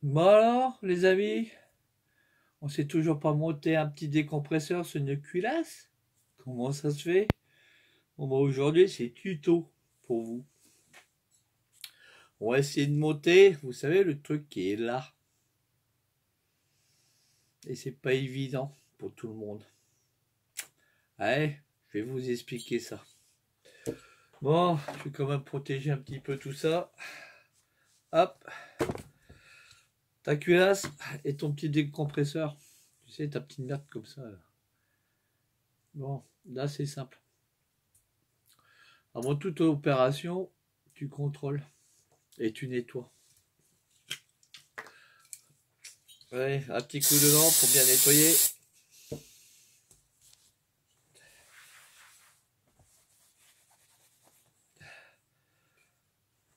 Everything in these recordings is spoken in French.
Bon alors, les amis, on sait toujours pas monter un petit décompresseur sur une culasse? Comment ça se fait? Bon, bah aujourd'hui, c'est tuto pour vous. On va essayer de monter, vous savez, le truc qui est là. Et c'est pas évident pour tout le monde. Allez, je vais vous expliquer ça. Bon, je vais quand même protéger un petit peu tout ça. Hop, ta culasse et ton petit décompresseur. Tu sais, ta petite merde comme ça, là. Bon, là c'est simple. Avant toute opération, tu contrôles et tu nettoies. Ouais, un petit coup dedans pour bien nettoyer.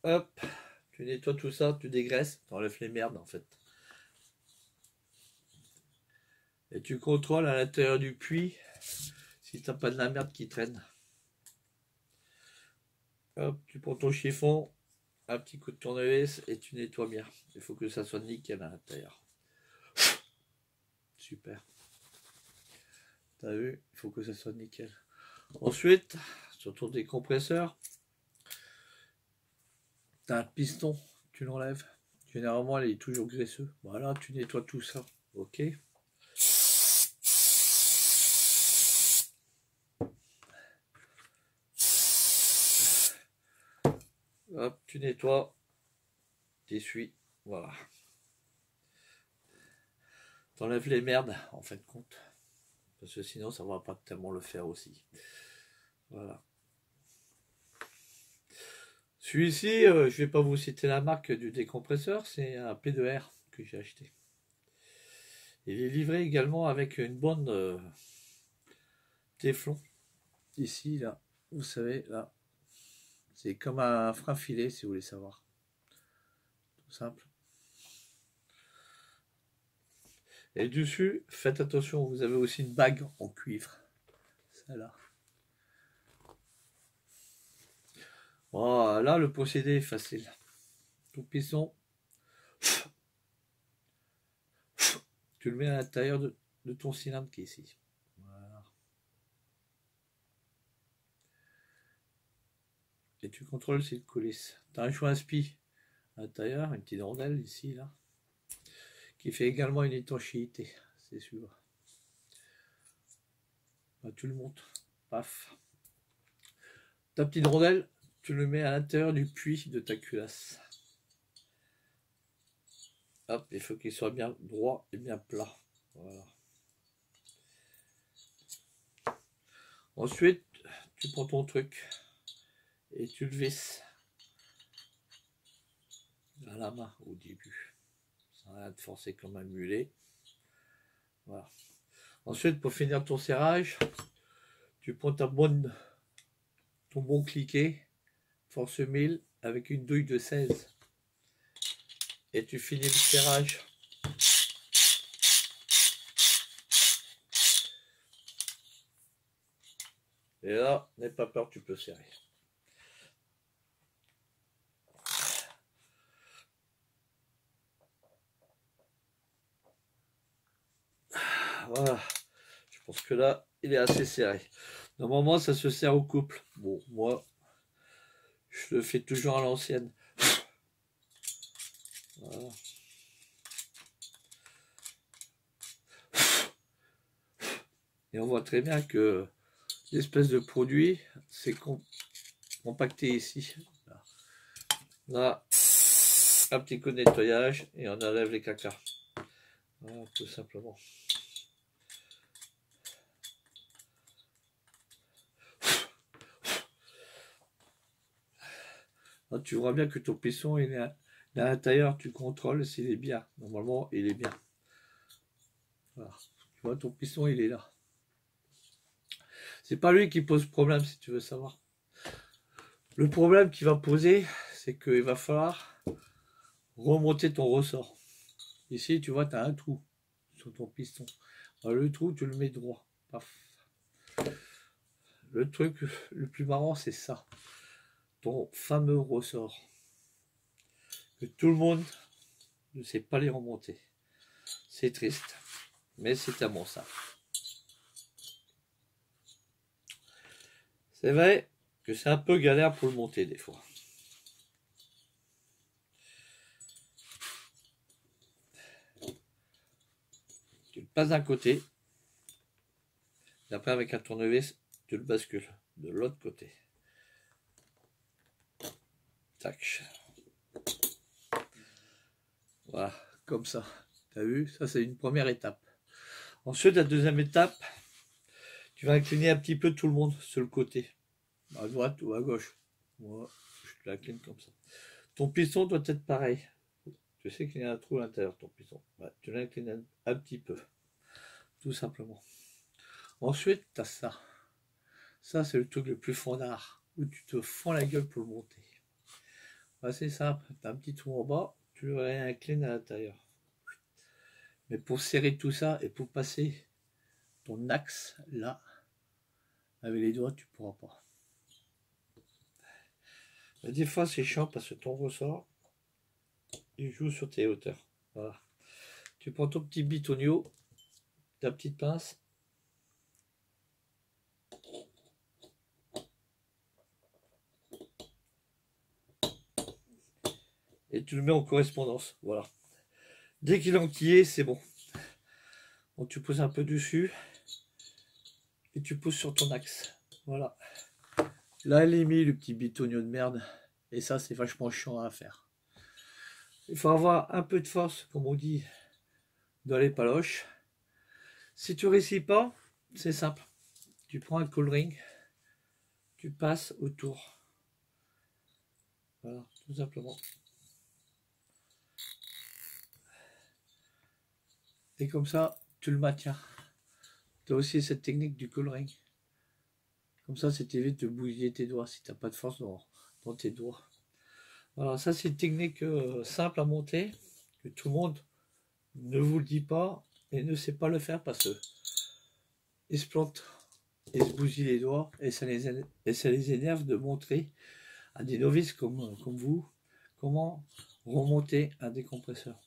Hop, tu nettoies tout ça, tu dégraisses, tu enlèves les merdes en fait. Et tu contrôles à l'intérieur du puits si t'as pas de la merde qui traîne. Hop, tu prends ton chiffon, un petit coup de tournevis et tu nettoies bien. Il faut que ça soit nickel à l'intérieur. Super. T'as vu? Il faut que ça soit nickel. Ensuite, sur ton décompresseur, t'as un piston, tu l'enlèves. Généralement, il est toujours graisseux. Voilà, tu nettoies tout ça. Ok. Hop, tu nettoies, t'essuies. Voilà. T'enlèves les merdes, en fin de compte. Parce que sinon, ça va pas tellement le faire aussi. Voilà. Celui-ci, je vais pas vous citer la marque du décompresseur, c'est un P2R que j'ai acheté. Il est livré également avec une bande Téflon. Ici, là, vous savez, là. C'est comme un frein filet, si vous voulez savoir. Tout simple. Et dessus, faites attention, vous avez aussi une bague en cuivre. Celle-là. Voilà, le procédé est facile. Ton piston, tu le mets à l'intérieur de ton cylindre qui est ici. Voilà. Et tu contrôles s'il coulisse. Tu as un choix spi à l'intérieur, une petite rondelle ici, là, qui fait également une étanchéité, c'est sûr. Bah, tu le montes. Paf. Ta petite rondelle, tu le mets à l'intérieur du puits de ta culasse. Hop, il faut qu'il soit bien droit et bien plat. Voilà. Ensuite, tu prends ton truc et tu le visses à la main au début. Sans rien de forcer comme un mulet. Voilà. Ensuite, pour finir ton serrage, tu prends ton bon cliquet, force 1000 avec une douille de 16. Et tu finis le serrage. Et là, n'aie pas peur, tu peux serrer. Voilà. Je pense que là, il est assez serré. Normalement, ça se serre au couple. Bon, moi, je le fais toujours à l'ancienne. Voilà. Et on voit très bien que l'espèce de produit, c'est compacté ici. Là, un petit coup de nettoyage et on enlève les cacas. Voilà, tout simplement. Là, tu vois bien que ton piston, il est à l'intérieur, tu contrôles s'il est bien. Normalement, il est bien. Voilà. Tu vois, ton piston, il est là. C'est pas lui qui pose problème, si tu veux savoir. Le problème qu'il va poser, c'est qu'il va falloir remonter ton ressort. Ici, tu vois, tu as un trou sur ton piston. Alors, le trou, tu le mets droit. Paf. Le truc le plus marrant, c'est ça. Ton fameux ressort. Que tout le monde ne sait pas les remonter. C'est triste, mais c'est un bon ça. C'est vrai que c'est un peu galère pour le monter des fois. Tu le passes d'un côté, et après avec un tournevis, tu le bascules de l'autre côté. Tac. Voilà, comme ça. T'as vu? Ça, c'est une première étape. Ensuite, la deuxième étape, tu vas incliner un petit peu tout le monde sur le côté. À droite ou à gauche. Moi, je l'incline comme ça. Ton piston doit être pareil. Tu sais qu'il y a un trou à l'intérieur, ton piston. Ouais, tu l'inclines un petit peu. Tout simplement. Ensuite, tu as ça. Ça, c'est le truc le plus fondard. Où tu te fends la gueule pour le monter. Bah, c'est simple. Tu as un petit trou en bas. Tu le réinclines à l'intérieur. Mais pour serrer tout ça et pour passer ton axe là, avec les doigts, tu ne pourras pas. Mais des fois, c'est chiant parce que ton ressort, il joue sur tes hauteurs. Voilà. Tu prends ton petit bitonio, ta petite pince. Et tu le mets en correspondance. Voilà. Dès qu'il est enquillé, c'est bon. Donc tu poses un peu dessus. Et tu poses sur ton axe. Voilà. Là, il est mis le petit bitonio de merde. Et ça, c'est vachement chiant à faire. Il faut avoir un peu de force, comme on dit, dans les paloches. Si tu ne réussis pas, c'est simple. Tu prends un cool ring, tu passes autour. Voilà, tout simplement. Et comme ça, tu le maintiens. Tu as aussi cette technique du cool ring. Comme ça t'évite de bousiller tes doigts si tu n'as pas de force dans tes doigts. Voilà, ça c'est une technique simple à monter, que tout le monde ne vous le dit pas et ne sait pas le faire parce que ils se plantent et se bousillent les doigts et ça les énerve de montrer à des novices comme vous comment remonter un décompresseur.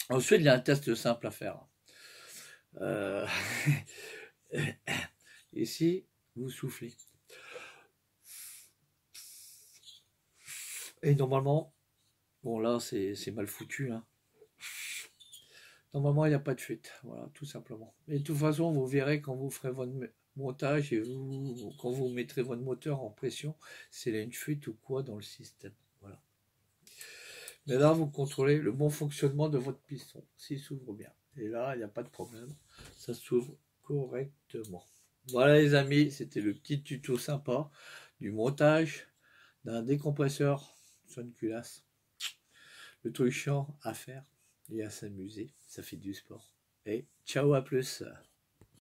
Ensuite, il y a un test simple à faire. Ici, vous soufflez. Et normalement, bon là c'est mal foutu, hein. Normalement, il n'y a pas de fuite, voilà, tout simplement. Et de toute façon, vous verrez quand vous ferez votre montage et quand vous mettrez votre moteur en pression, s'il y a une fuite ou quoi dans le système. Voilà. Mais là, vous contrôlez le bon fonctionnement de votre piston, s'il s'ouvre bien. Et là, il n'y a pas de problème, ça s'ouvre correctement. Voilà les amis, c'était le petit tuto sympa du montage d'un décompresseur sur une culasse. Le truc chiant à faire et à s'amuser, ça fait du sport. Et ciao, à plus.